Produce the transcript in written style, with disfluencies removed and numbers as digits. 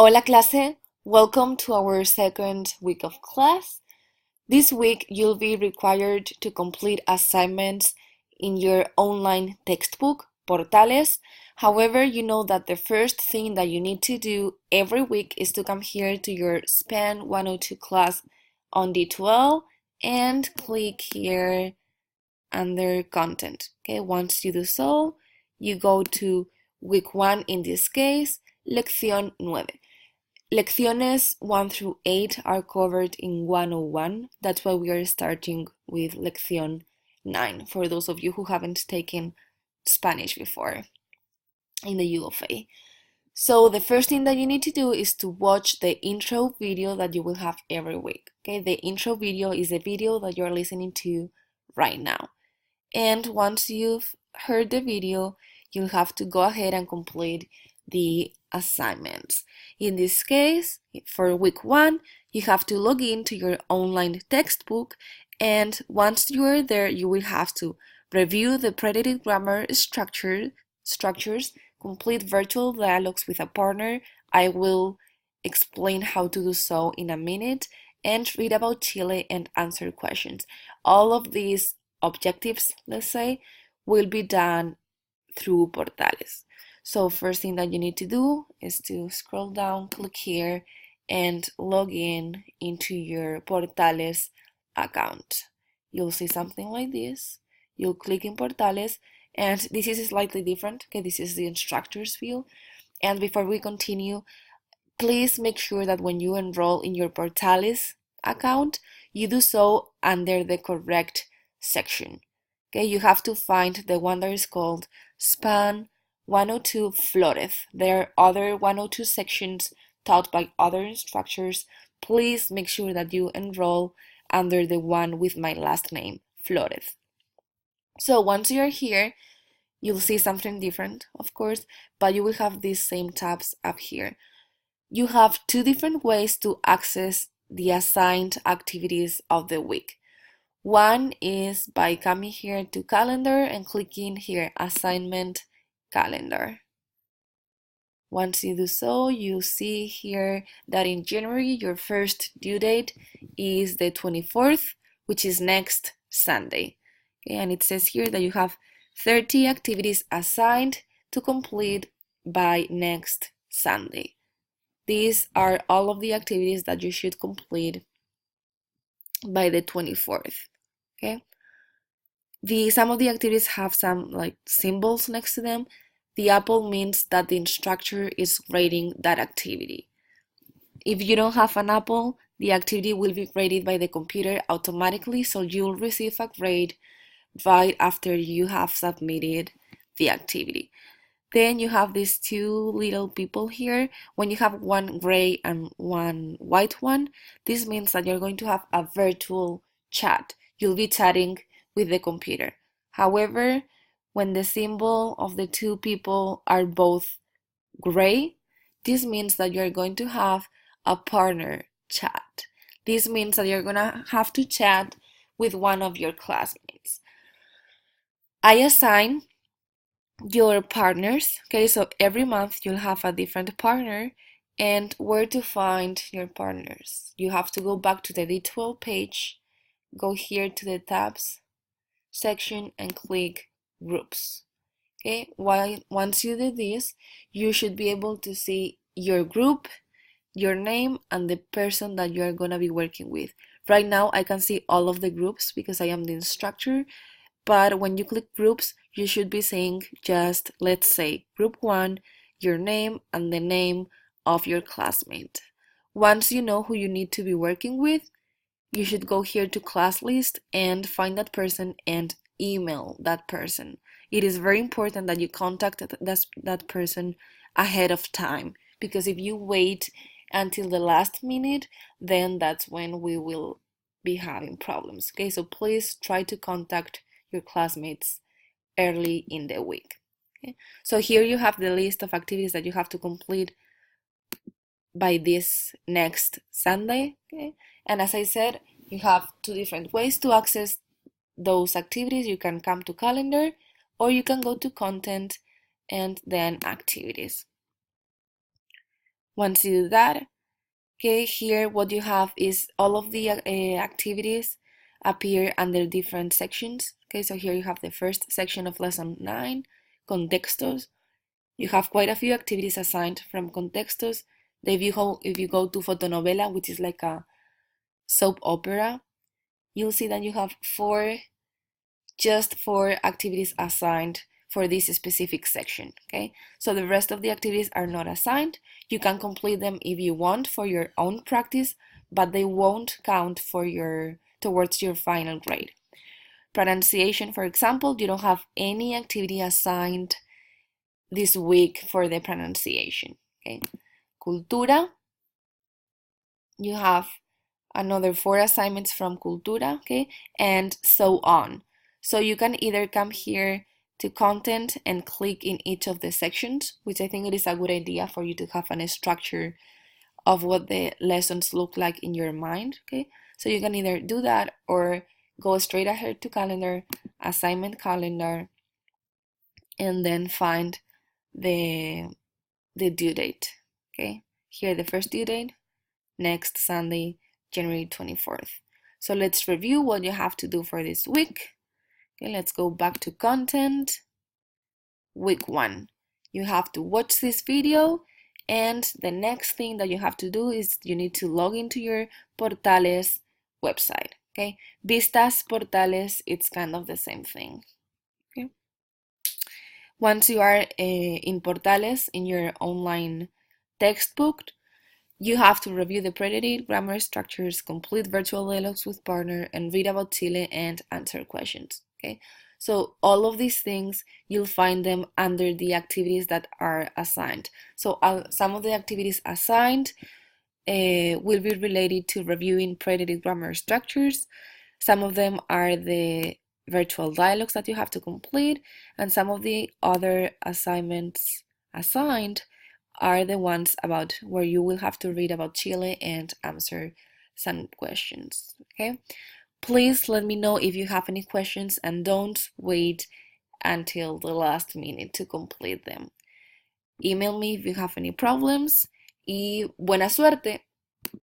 Hola clase, welcome to our second week of class. This week you'll be required to complete assignments in your online textbook, Portales. However, you know that the first thing that you need to do every week is to come here to your SPAN 102 class on D12 and click here under content. Okay, once you do so, you go to week 1, in this case, lección 9. Lecciones 1 through 8 are covered in 101. That's why we are starting with lección 9 for those of you who haven't taken Spanish before in the U of A. So the first thing that you need to do is to watch the intro video that you will have every week. Okay, the intro video is the video that you're listening to right now. And once you've heard the video, you'll have to go ahead and complete the assignments. In this case, for week 1, you have to log in to your online textbook, and once you are there, you will have to review the predicate grammar structures, complete virtual dialogues with a partner. I will explain how to do so in a minute, and read about Chile and answer questions. All of these objectives, let's say, will be done through Portales. So first thing that you need to do is to scroll down, click here, and log in into your Portales account. You'll see something like this. You'll click in Portales, and this is slightly different. Okay, this is the instructors view. And before we continue, please make sure that when you enroll in your Portales account, you do so under the correct section. Okay, you have to find the one that is called SPAN 102 Flores. There are other 102 sections taught by other instructors. Please make sure that you enroll under the one with my last name, Flores. So once you're here, you'll see something different, of course, but you will have these same tabs up here. You have two different ways to access the assigned activities of the week. One is by coming here to calendar and clicking here assignment calendar. Once you do so, you see here that in January your first due date is the 24th, which is next Sunday. Okay, and it says here that you have 30 activities assigned to complete by next Sunday. These are all of the activities that you should complete by the 24th. Okay. Some of the activities have some like symbols next to them. The apple means that the instructor is grading that activity. If you don't have an apple, the activity will be graded by the computer automatically, so you'll receive a grade right after you have submitted the activity. Then you have these two little people here. When you have one gray and one white one, this means that you're going to have a virtual chat. You'll be chatting with the computer. However, when the symbol of the two people are both gray, this means that you're going to have a partner chat. This means that you're going to have to chat with one of your classmates. I assign your partners. Okay, so every month you'll have a different partner, and where to find your partners. You have to go back to the D12 page, go here to the tabs section and click groups. Okay, once you do this, you should be able to see your group, your name, and the person that you are going to be working with. Right now I can see all of the groups because I am the instructor, but when you click groups, you should be seeing just, let's say, group 1, your name, and the name of your classmate. Once you know who you need to be working with, you should go here to class list and find that person and email that person. It is very important that you contact that person ahead of time, because if you wait until the last minute, then that's when we will be having problems. Okay, so please try to contact your classmates early in the week. Okay? So here you have the list of activities that you have to complete by this next Sunday. Okay? And as I said, you have two different ways to access those activities. You can come to calendar, or you can go to content and then activities. Once you do that, okay, here what you have is all of the activities appear under different sections. Okay, so here you have the first section of lesson 9, Contextos. You have quite a few activities assigned from Contextos. If you go to Fotonovela, which is like a soap opera, you'll see that you have just four activities assigned for this specific section, okay? So the rest of the activities are not assigned. You can complete them if you want for your own practice, but they won't count towards your final grade. Pronunciation, for example, you don't have any activity assigned this week for the pronunciation, okay? Cultura, you have another 4 assignments from Cultura, okay? And so on. So you can either come here to content and click in each of the sections, which I think it is a good idea for you to have a structure of what the lessons look like in your mind, okay? So you can either do that or go straight ahead to calendar, assignment calendar, and then find the due date, okay? Here the first due date, next Sunday, January 24th. So let's review what you have to do for this week. Okay, let's go back to content. Week 1, you have to watch this video, and the next thing that you have to do is you need to log into your Portales website. Okay, Vistas, Portales, it's kind of the same thing. Okay. Once you are in Portales, in your online textbook, you have to review the predicate, grammar structures, complete virtual dialogues with partner, and read about Chile and answer questions. Okay, so all of these things, you'll find them under the activities that are assigned. So some of the activities assigned will be related to reviewing predicate grammar structures. Some of them are the virtual dialogues that you have to complete, and some of the other assignments assigned are the ones about where you will have to read about Chile and answer some questions, okay? Please let me know if you have any questions and don't wait until the last minute to complete them. Email me if you have any problems y buena suerte!